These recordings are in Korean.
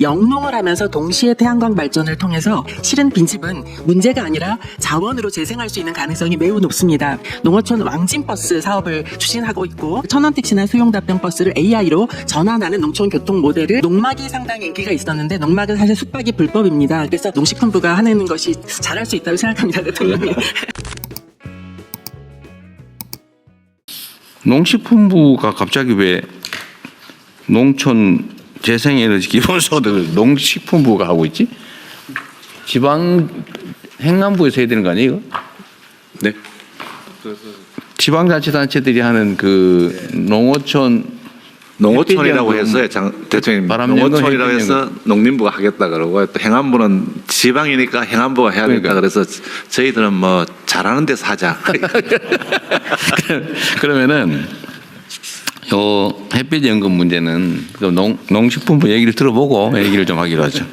영농을 하면서 동시에 태양광 발전을 통해서 실은 빈집은 문제가 아니라 자원으로 재생할 수 있는 가능성이 매우 높습니다. 농어촌 왕진버스 사업을 추진하고 있고 천원택시나 수용답변버스를 AI로 전환하는 농촌 교통 모델을 농막이 상당히 인기가 있었는데 농막은 사실 숙박이 불법입니다. 그래서 농식품부가 하는 것이 잘할 수 있다고 생각합니다. 대통령님. 농식품부가 갑자기 왜 농촌 재생에너지 기본소득을 농식품부가 하고 있지? 지방 행안부에서 해야 되는 거 아니에요? 네. 지방자치단체들이 하는 그 농어촌이라고 해서 대통령님 농어촌이라고 해서 농림부가 하겠다 그러고 또 행안부는 지방이니까 행안부가 해야 된다 그래서 저희들은 뭐 잘하는 데서 하자. 그러면은 요 햇빛 연금 문제는 농식품부 얘기를 들어보고 얘기를 좀 하기로 하죠.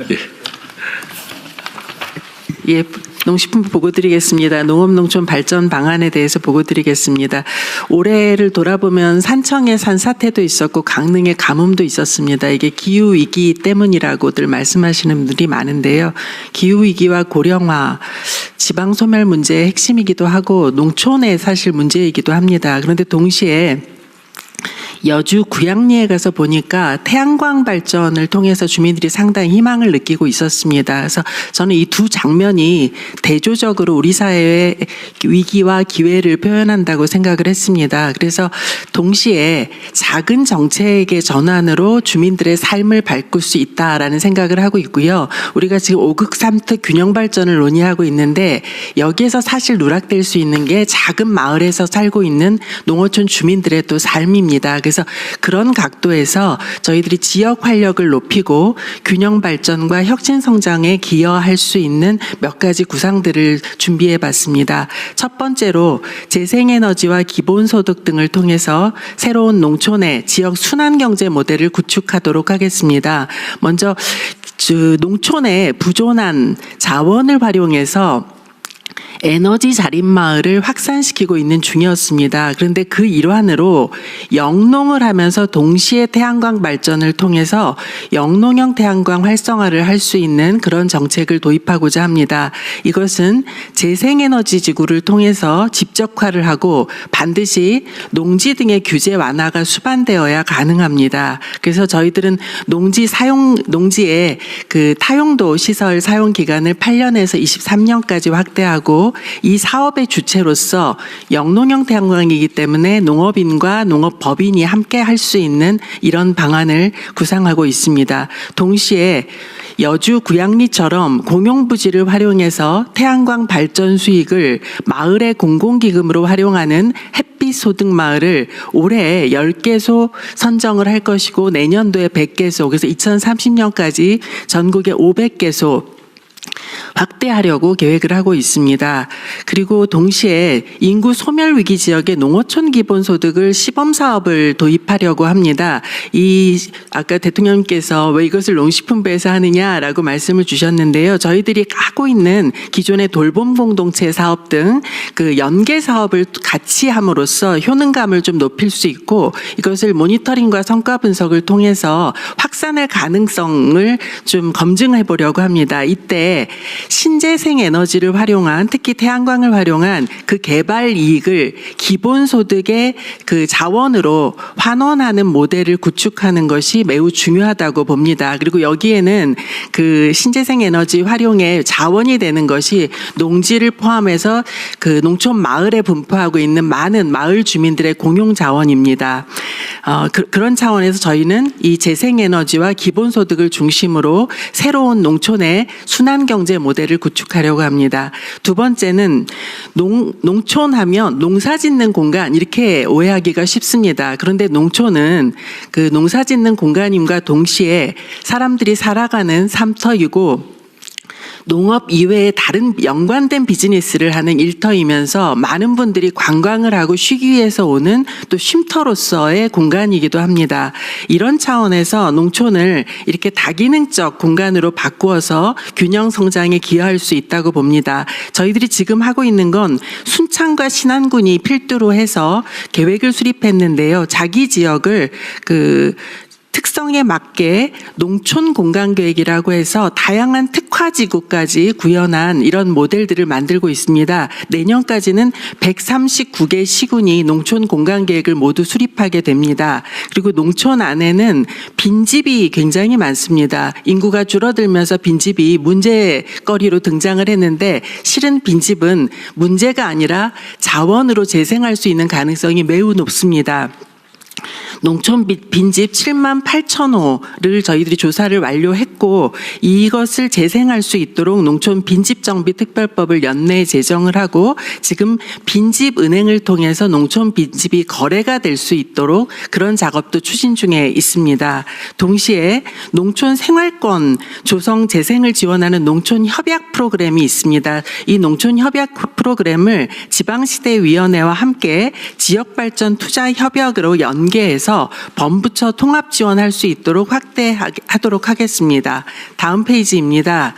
예, 농식품부 보고 드리겠습니다. 농업농촌 발전 방안에 대해서 보고 드리겠습니다. 올해를 돌아보면 산청에 산사태도 있었고 강릉에 가뭄도 있었습니다. 이게 기후위기 때문이라고들 말씀하시는 분들이 많은데요. 기후위기와 고령화, 지방소멸 문제의 핵심이기도 하고 농촌의 사실 문제이기도 합니다. 그런데 동시에 여주 구양리에 가서 보니까 태양광 발전을 통해서 주민들이 상당히 희망을 느끼고 있었습니다. 그래서 저는 이 두 장면이 대조적으로 우리 사회의 위기와 기회를 표현한다고 생각을 했습니다. 그래서 동시에 작은 정책의 전환으로 주민들의 삶을 바꿀 수 있다라는 생각을 하고 있고요. 우리가 지금 5극 3특 균형 발전을 논의하고 있는데 여기에서 사실 누락될 수 있는 게 작은 마을에서 살고 있는 농어촌 주민들의 또 삶입니다. 그래서 그런 각도에서 저희들이 지역 활력을 높이고 균형 발전과 혁신 성장에 기여할 수 있는 몇 가지 구상들을 준비해 봤습니다. 첫 번째로 재생에너지와 기본소득 등을 통해서 새로운 농촌의 지역 순환경제 모델을 구축하도록 하겠습니다. 먼저 농촌의 부존한 자원을 활용해서 에너지 자립마을을 확산시키고 있는 중이었습니다. 그런데 그 일환으로 영농을 하면서 동시에 태양광 발전을 통해서 영농형 태양광 활성화를 할 수 있는 그런 정책을 도입하고자 합니다. 이것은 재생에너지 지구를 통해서 집적화를 하고 반드시 농지 등의 규제 완화가 수반되어야 가능합니다. 그래서 저희들은 농지의 그 타용도 시설 사용 기간을 8년에서 23년까지 확대하고 이 사업의 주체로서 영농형 태양광이기 때문에 농업인과 농업법인이 함께 할 수 있는 이런 방안을 구상하고 있습니다. 동시에 여주 구양리처럼 공용부지를 활용해서 태양광 발전 수익을 마을의 공공기금으로 활용하는 햇빛 소득 마을을 올해 10개소 선정을 할 것이고 내년도에 100개소, 그래서 2030년까지 전국에 500개소 확대하려고 계획을 하고 있습니다. 그리고 동시에 인구 소멸 위기 지역의 농어촌 기본소득을 시범사업을 도입하려고 합니다. 아까 대통령님께서 왜 이것을 농식품부에서 하느냐라고 말씀을 주셨는데요. 저희들이 하고 있는 기존의 돌봄 공동체 사업 등 그 연계 사업을 같이 함으로써 효능감을 좀 높일 수 있고 이것을 모니터링과 성과 분석을 통해서 확산할 가능성을 좀 검증해 보려고 합니다. 이때 신재생 에너지를 활용한 특히 태양광을 활용한 그 개발 이익을 기본소득의 그 자원으로 환원하는 모델을 구축하는 것이 매우 중요하다고 봅니다. 그리고 여기에는 그 신재생 에너지 활용의 자원이 되는 것이 농지를 포함해서 그 농촌 마을에 분포하고 있는 많은 마을 주민들의 공용 자원입니다. 그런 차원에서 저희는 이 재생 에너지와 기본소득을 중심으로 새로운 농촌의 순환경제 모델을 구축하려고 합니다. 두 번째는 농촌하면 농사짓는 공간 이렇게 오해하기가 쉽습니다. 그런데 농촌은 그 농사짓는 공간임과 동시에 사람들이 살아가는 삶터이고 농업 이외에 다른 연관된 비즈니스를 하는 일터이면서 많은 분들이 관광을 하고 쉬기 위해서 오는 또 쉼터로서의 공간이기도 합니다. 이런 차원에서 농촌을 이렇게 다기능적 공간으로 바꾸어서 균형 성장에 기여할 수 있다고 봅니다. 저희들이 지금 하고 있는 건 순창과 신안군이 필두로 해서 계획을 수립했는데요. 자기 지역을 특성에 맞게 농촌 공간계획이라고 해서 다양한 특화지구까지 구현한 이런 모델들을 만들고 있습니다. 내년까지는 139개 시군이 농촌 공간계획을 모두 수립하게 됩니다. 그리고 농촌 안에는 빈집이 굉장히 많습니다. 인구가 줄어들면서 빈집이 문제거리로 등장을 했는데 실은 빈집은 문제가 아니라 자원으로 재생할 수 있는 가능성이 매우 높습니다. 농촌 빈집 7만 8천 호를 저희들이 조사를 완료했고 이것을 재생할 수 있도록 농촌 빈집 정비 특별법을 연내 제정을 하고 지금 빈집 은행을 통해서 농촌 빈집이 거래가 될 수 있도록 그런 작업도 추진 중에 있습니다. 동시에 농촌 생활권 조성 재생을 지원하는 농촌 협약 프로그램이 있습니다. 이 농촌 협약 프로그램을 지방시대위원회와 함께 지역발전 투자 협약으로 연계해서 범부처 통합 지원할 수 있도록 확대하도록 하겠습니다. 다음 페이지입니다.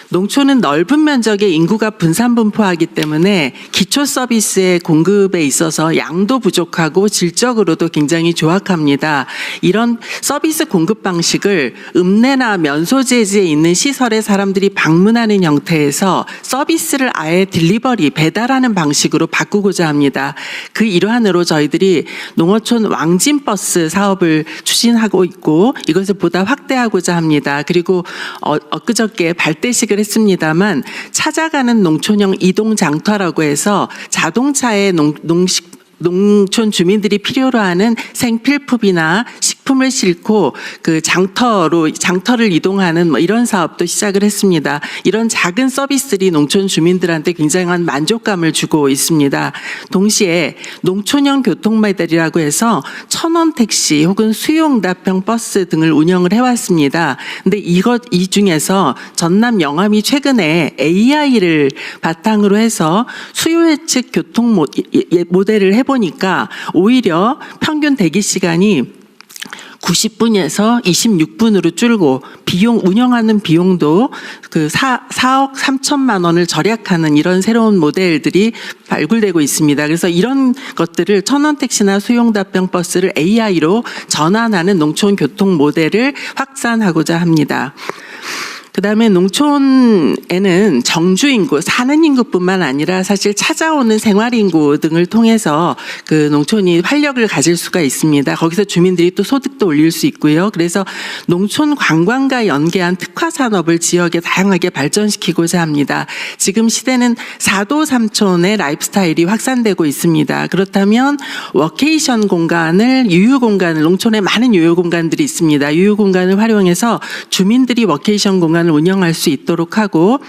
농촌은 넓은 면적의 인구가 분산 분포하기 때문에 기초 서비스의 공급에 있어서 양도 부족하고 질적으로도 굉장히 조악합니다. 이런 서비스 공급 방식을 읍내나 면소재지에 있는 시설에 사람들이 방문하는 형태에서 서비스를 아예 딜리버리, 배달하는 방식으로 바꾸고자 합니다. 그 일환으로 저희들이 농어촌 왕진버스 사업을 추진하고 있고 이것을 보다 확대하고자 합니다. 그리고 엊그저께 발대식을 했습니다만 찾아가는 농촌형 이동 장터라고 해서 자동차에 농촌 주민들이 필요로 하는 생필품이나 식품을 싣고 그 장터를 이동하는 이런 사업도 시작을 했습니다. 이런 작은 서비스들이 농촌 주민들한테 굉장한 만족감을 주고 있습니다. 동시에 농촌형 교통모델이라고 해서 천원 택시 혹은 수요응답형 버스 등을 운영을 해왔습니다. 근데 이 중에서 전남 영암이 최근에 AI를 바탕으로 해서 수요 예측 교통 모델을 해보니까 오히려 평균 대기 시간이 90분에서 26분으로 줄고 운영하는 비용도 그 4억 3천만 원을 절약하는 이런 새로운 모델들이 발굴되고 있습니다. 그래서 이런 것들을 천원 택시나 수용답형 버스를 AI로 전환하는 농촌 교통 모델을 확산하고자 합니다. 그다음에 농촌에는 정주 인구, 사는 인구뿐만 아니라 사실 찾아오는 생활 인구 등을 통해서 그 농촌이 활력을 가질 수가 있습니다. 거기서 주민들이 또 소득도 올릴 수 있고요. 그래서 농촌 관광과 연계한 특화 산업을 지역에 다양하게 발전시키고자 합니다. 지금 시대는 4도 3촌의 라이프 스타일이 확산되고 있습니다. 그렇다면 워케이션 공간을, 유유 공간을, 농촌에 많은 유유 공간들이 있습니다. 유유 공간을 활용해서 주민들이 워케이션 공간 운영할 수 있도록 하고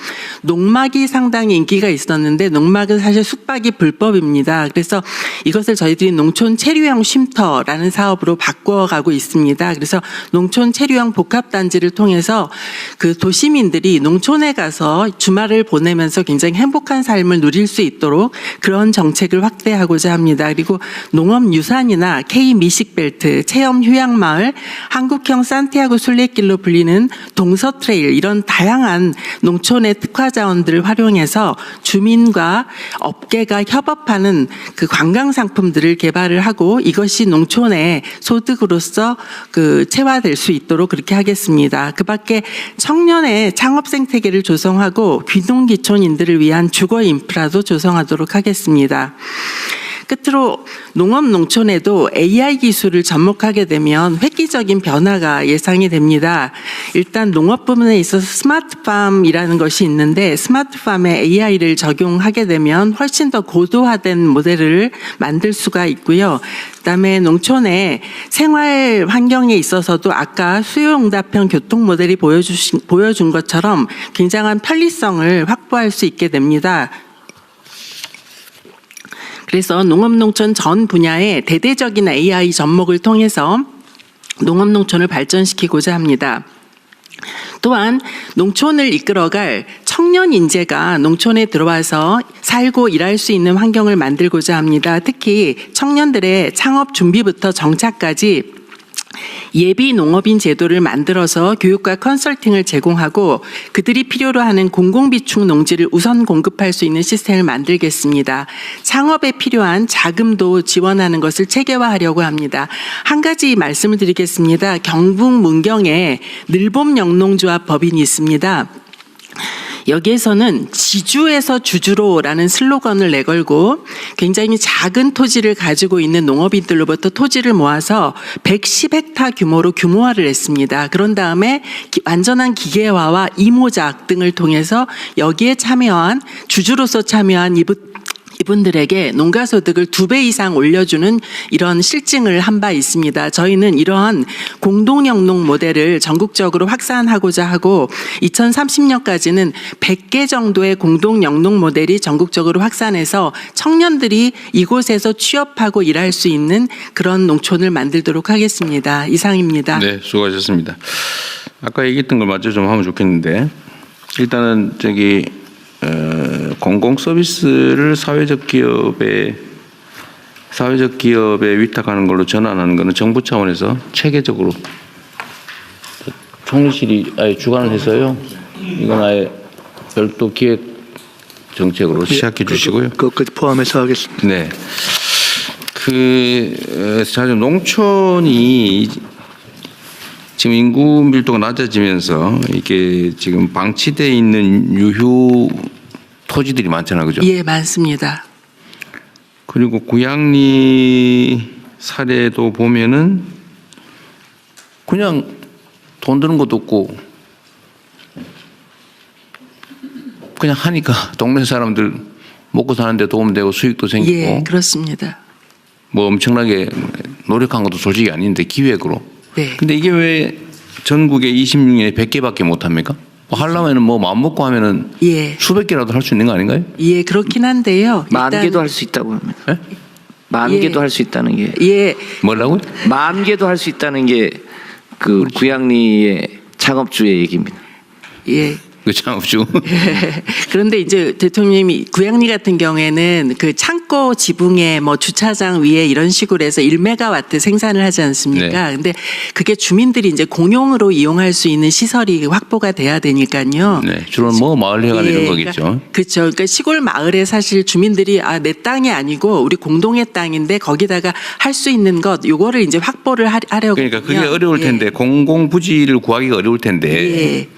농막이 상당히 인기가 있었는데 농막은 사실 숙박이 불법입니다. 그래서 이것을 저희들이 농촌 체류형 쉼터라는 사업으로 바꿔가고 있습니다. 그래서 농촌 체류형 복합단지를 통해서 그 도시민들이 농촌에 가서 주말을 보내면서 굉장히 행복한 삶을 누릴 수 있도록 그런 정책을 확대하고자 합니다. 그리고 농업유산이나 K-미식벨트, 체험 휴양마을, 한국형 산티아고 순례길로 불리는 동서트레일 이런 다양한 농촌의 특화 자원들을 활용해서 주민과 업계가 협업하는 그 관광 상품들을 개발을 하고 이것이 농촌의 소득으로서 그 체화될 수 있도록 그렇게 하겠습니다. 그 밖에 청년의 창업 생태계를 조성하고 귀농귀촌인들을 위한 주거 인프라도 조성하도록 하겠습니다. 끝으로 농업 농촌에도 AI 기술을 접목하게 되면 획기적인 변화가 예상이 됩니다. 일단 농업 부문에 있어서 스마트팜이라는 것이 있는데 스마트팜에 AI를 적용하게 되면 훨씬 더 고도화된 모델을 만들 수가 있고요. 그다음에 농촌의 생활 환경에 있어서도 아까 수요응답형 교통 모델이 보여준 것처럼 굉장한 편리성을 확보할 수 있게 됩니다. 그래서 농업농촌 전 분야의 대대적인 AI 접목을 통해서 농업농촌을 발전시키고자 합니다. 또한 농촌을 이끌어갈 청년 인재가 농촌에 들어와서 살고 일할 수 있는 환경을 만들고자 합니다. 특히 청년들의 창업 준비부터 정착까지 예비 농업인 제도를 만들어서 교육과 컨설팅을 제공하고 그들이 필요로 하는 공공비축 농지를 우선 공급할 수 있는 시스템을 만들겠습니다. 창업에 필요한 자금도 지원하는 것을 체계화하려고 합니다. 한 가지 말씀을 드리겠습니다. 경북 문경에 늘봄 영농조합 법인이 있습니다. 여기에서는 지주에서 주주로라는 슬로건을 내걸고 굉장히 작은 토지를 가지고 있는 농업인들로부터 토지를 모아서 110헥타 규모로 규모화를 했습니다. 그런 다음에 완전한 기계화와 이모작 등을 통해서 여기에 참여한 주주로서 참여한 이분들에게 농가소득을 2배 이상 올려주는 이런 실증을 한 바 있습니다. 저희는 이러한 공동영농 모델을 전국적으로 확산하고자 하고 2030년까지는 100개 정도의 공동영농 모델이 전국적으로 확산해서 청년들이 이곳에서 취업하고 일할 수 있는 그런 농촌을 만들도록 하겠습니다. 이상입니다. 네, 수고하셨습니다. 아까 얘기했던 걸 마저 좀 하면 좋겠는데 일단은 공공 서비스를 사회적 기업에 위탁하는 걸로 전환하는 것은 정부 차원에서 체계적으로 총리실이 아예 주관을 해서요. 이건 아예 별도 기획 정책으로 시작해 주시고요. 그것까지 포함해서 하겠습니다. 네. 자, 농촌이 지금 인구 밀도가 낮아지면서 이게 지금 방치되어 있는 유휴 토지들이 많잖아요, 그죠? 예, 많습니다. 그리고 구양리 사례도 보면은 그냥 돈 드는 것도 없고 그냥 하니까 동네 사람들 먹고 사는데 도움되고 수익도 생기고. 예, 그렇습니다. 뭐 엄청나게 노력한 것도 솔직히 아닌데 기획으로. 네. 근데 이게 왜 전국에 26년에 100개밖에 못 합니까? 뭐 하려면은 뭐 마음 먹고 하면은 예. 수백 개라도 할 수 있는 거 아닌가요? 예, 그렇긴 한데요. 만 일단- 개도 할 수 있다고 합니다. 예? 만 예. 개도 할 수 있다는 게 예, 뭐라고요? 만 개도 할 수 있다는 게 그 구양리의 창업주의 얘기입니다. 예. 그 창업주. 그런데 이제 대통령님이 구양리 같은 경우에는 그 창고 지붕에 뭐 주차장 위에 이런 식으로 해서 1메가와트 생산을 하지 않습니까? 근데 그게 주민들이 이제 공용으로 이용할 수 있는 시설이 확보가 돼야 되니까요. 네, 주로 뭐 마을회관 이런 거겠죠. 그렇죠. 그러니까 시골 마을에 사실 주민들이 내 땅이 아니고 우리 공동의 땅인데 거기다가 할 수 있는 것 요거를 이제 확보를 하려고. 그러니까 그게 어려울 텐데 공공 부지를 구하기가 어려울 텐데. 예.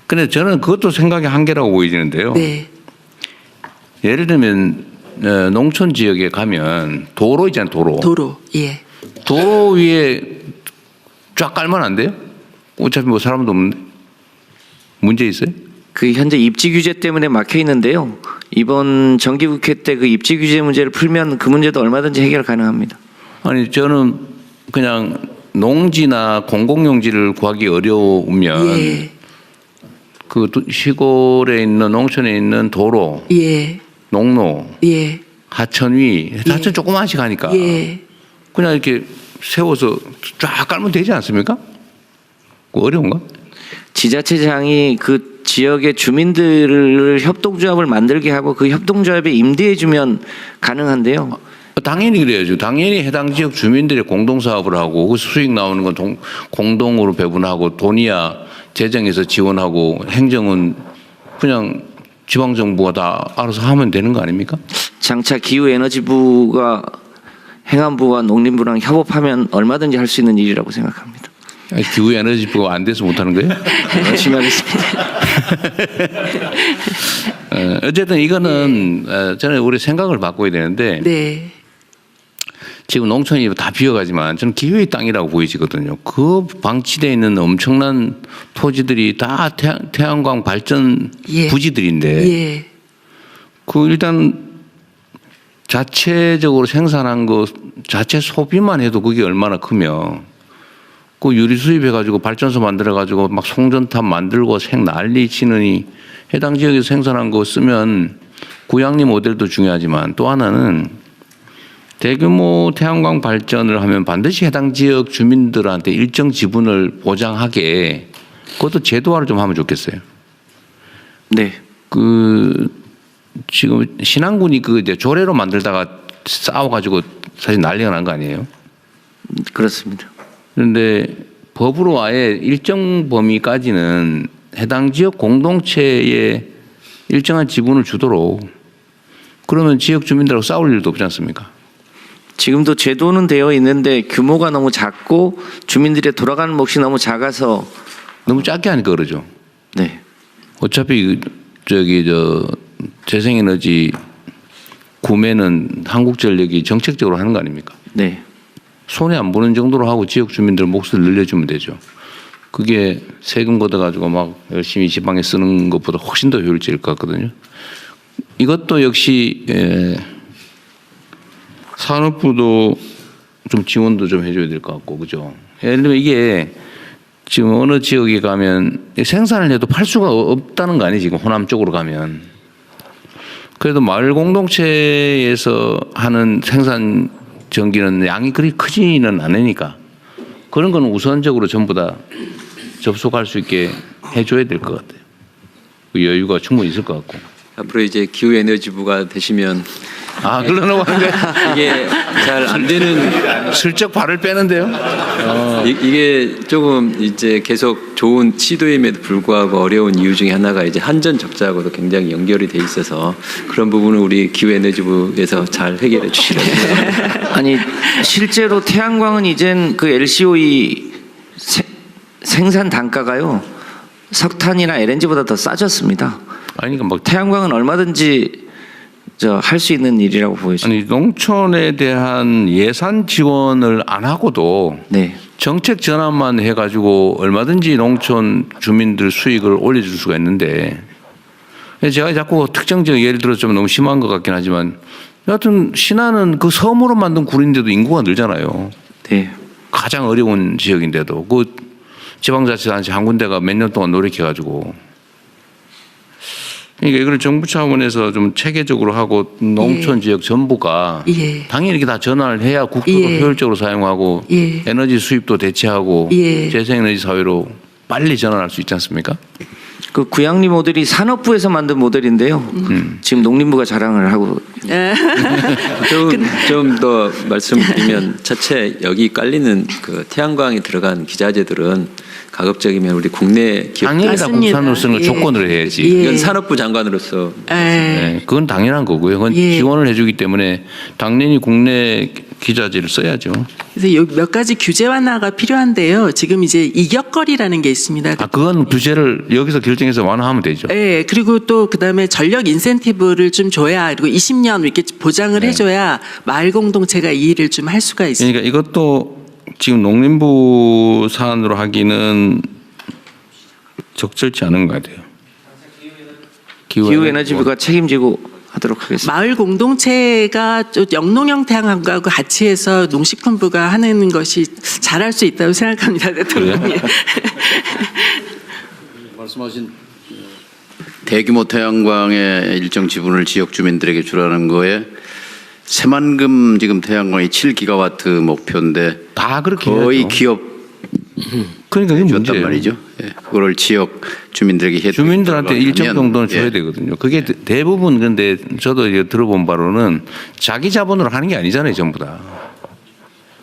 근데 저는 그것도 생각의 한계라고 보이지는데요. 네. 예를 들면 농촌 지역에 가면 도로 있잖아요, 도로. 도로. 예. 도로 위에 쫙 깔면 안 돼요? 어차피 뭐 사람도 없는데. 문제 있어요? 그 현재 입지 규제 때문에 막혀 있는데요. 이번 정기국회 때 그 입지 규제 문제를 풀면 그 문제도 얼마든지 해결 가능합니다. 아니 저는 그냥 농지나 공공용지를 구하기 어려우면 예. 그 시골에 있는 농촌에 있는 도로, 예. 농로, 예. 하천 조그만씩 하니까 예. 그냥 이렇게 세워서 쫙 깔면 되지 않습니까? 그거 어려운가? 지자체장이 그 지역의 주민들을 협동조합을 만들게 하고 그 협동조합에 임대해 주면 가능한데요. 당연히 그래야죠. 당연히 해당 지역 주민들의 공동사업을 하고 그 수익 나오는 건 공동으로 배분하고 돈이야 재정에서 지원하고 행정은 그냥 지방정부가 다 알아서 하면 되는 거 아닙니까? 장차 기후에너지부가 행안부와 농림부랑 협업하면 얼마든지 할 수 있는 일이라고 생각합니다. 기후에너지부가 안 돼서 못하는 거예요? 열심히 하겠습니다. 어쨌든 이거는 저는 우리 생각을 바꿔야 되는데 네. 지금 농촌이 다 비어가지만 저는 기회의 땅이라고 보이지거든요. 그 방치되어 있는 엄청난 토지들이 다 태양광 발전 예. 부지들인데 예. 그 일단 자체적으로 생산한 거 자체 소비만 해도 그게 얼마나 크며 그 유리 수입해가지고 발전소 만들어가지고 막 송전탑 만들고 난리 치느니 해당 지역에서 생산한 거 쓰면 구양리 모델도 중요하지만 또 하나는 대규모 태양광 발전을 하면 반드시 해당 지역 주민들한테 일정 지분을 보장하게 그것도 제도화를 좀 하면 좋겠어요. 네. 그 지금 신안군이 그 이제 조례로 만들다가 싸워가지고 사실 난리가 난 거 아니에요? 그렇습니다. 그런데 법으로 아예 일정 범위까지는 해당 지역 공동체에 일정한 지분을 주도록 그러면 지역 주민들하고 싸울 일도 없지 않습니까? 지금도 제도는 되어 있는데 규모가 너무 작고 주민들의 돌아가는 몫이 너무 작아서 너무 작게 하니까 그러죠. 네. 어차피 재생에너지 구매는 한국전력이 정책적으로 하는 거 아닙니까? 네. 손해 안 보는 정도로 하고 지역 주민들 몫을 늘려주면 되죠. 그게 세금 걷어가지고 막 열심히 지방에 쓰는 것보다 훨씬 더 효율적일 것 같거든요. 이것도 역시 산업부도 좀 지원도 좀 해줘야 될 것 같고, 그죠? 예를 들면 이게 지금 어느 지역에 가면 생산을 해도 팔 수가 없다는 거 아니에요, 지금 호남 쪽으로 가면. 그래도 마을 공동체에서 하는 생산 전기는 양이 그리 크지는 않으니까 그런 거는 우선적으로 전부 다 접속할 수 있게 해줘야 될 것 같아요. 그 여유가 충분히 있을 것 같고. 앞으로 이제 기후에너지부가 되시면 그러려고 하는데 이게 잘 안 되는 슬쩍 발을 빼는데요. 이게 조금 이제 계속 좋은 시도임에도 불구하고 어려운 이유 중에 하나가 이제 한전 적자하고도 굉장히 연결이 돼 있어서 그런 부분은 우리 기후에너지부에서 잘 해결해 주시려고 아니 실제로 태양광은 이젠 그 LCOE 생산 단가가요 석탄이나 LNG보다 더 싸졌습니다. 아니 그러니까 막 태양광은 얼마든지 할 수 있는 일이라고 보여집니다. 아니 농촌에 대한 예산 지원을 안 하고도 네. 정책 전환만 해가지고 얼마든지 농촌 주민들 수익을 올려줄 수가 있는데 제가 자꾸 특정적 예를 들어서 좀 너무 심한 것 같긴 하지만 여하튼 신안은 그 섬으로 만든 굴인데도 인구가 늘잖아요. 네. 가장 어려운 지역인데도 그 지방자치단체 한 군데가 몇 년 동안 노력해가지고 그러니까 이걸 정부 차원에서 좀 체계적으로 하고 농촌 지역 전부가 당연히 이렇게 다 전환을 해야 국토도 효율적으로 사용하고 에너지 수입도 대체하고 재생에너지 사회로 빨리 전환할 수 있지 않습니까? 그 구양리 모델이 산업부에서 만든 모델인데요. 지금 농림부가 자랑을 하고 좀 더 말씀드리면 자체 여기 깔리는 그 태양광이 들어간 기자재들은 가급적이면 우리 국내 기업 당연히 다 국산으로서는 조건으로 해야지. 이건 산업부 장관으로서 네, 그건 당연한 거고요. 그건 지원을 해주기 때문에 당연히 국내 기자재를 써야죠. 그래서 여기 몇 가지 규제 완화가 필요한데요. 지금 이제 이격거리라는 게 있습니다. 그건 규제를 여기서 결정해서 완화하면 되죠. 네, 그리고 또 그다음에 전력 인센티브를 좀 줘야 그리고 20년 이렇게 보장을 해줘야 마을 공동체가 이 일을 좀 할 수가 있습니다. 그러니까 이것도 지금 농림부 사안으로 하기는 적절치 않은 것 같아요. 기후에너지부가 책임지고 하도록 하겠습니다. 마을 공동체가 영농형 태양광하고 같이 해서 농식품부가 하는 것이 잘할 수 있다고 생각합니다, 대통령님. 말씀하신 대규모 태양광의 일정 지분을 지역 주민들에게 주라는 거에 새만금 지금 태양광이 7기가와트 목표인데 다 그렇게 거의 해야죠. 기업 그러니까 이게 줬단 문제예요. 말이죠. 그거를 지역 주민들에게 혜택 주민들한테 일정 정도는 줘야 되거든요. 그게 대부분 근데 저도 이제 들어본 바로는 자기 자본으로 하는 게 아니잖아요, 전부 다.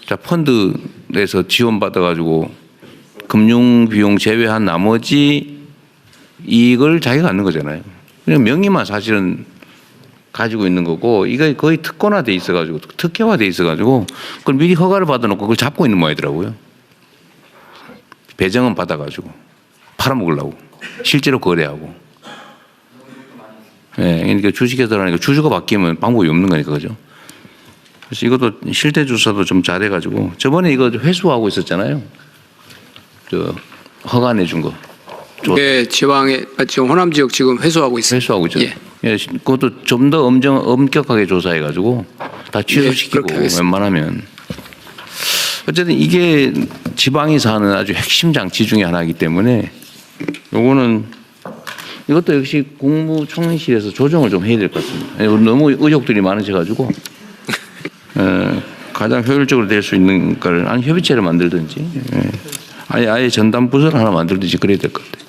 자, 펀드에서 지원받아가지고 금융 비용 제외한 나머지 이익을 자기가 갖는 거잖아요. 그냥 명의만 사실은 가지고 있는 거고 이거 거의 특권화돼 있어가지고 특혜화돼 있어가지고 그걸 미리 허가를 받아놓고 그걸 잡고 있는 모양이더라고요. 배정은 받아가지고 팔아먹으려고 실제로 거래하고. 그러니까 주식회사라니까 주주가 바뀌면 방법이 없는 거니까 그죠. 그래서 이것도 실태 조사도 좀 잘해가지고 저번에 이거 회수하고 있었잖아요. 저 허가 내준 거. 네, 지금 호남 지역 지금 회수하고 있어요. 회수하고 있잖아요. 그것도 좀 더 엄격하게 조사해가지고 다 취소시키고 웬만하면. 어쨌든 이게 지방이 사는 아주 핵심 장치 중에 하나이기 때문에 요거는 이것도 역시 국무총리실에서 조정을 좀 해야 될 것 같습니다. 너무 의혹들이 많으셔가지고 가장 효율적으로 될 수 있는 걸 협의체를 만들든지 아예 전담 부서를 하나 만들든지 그래야 될 것 같아요.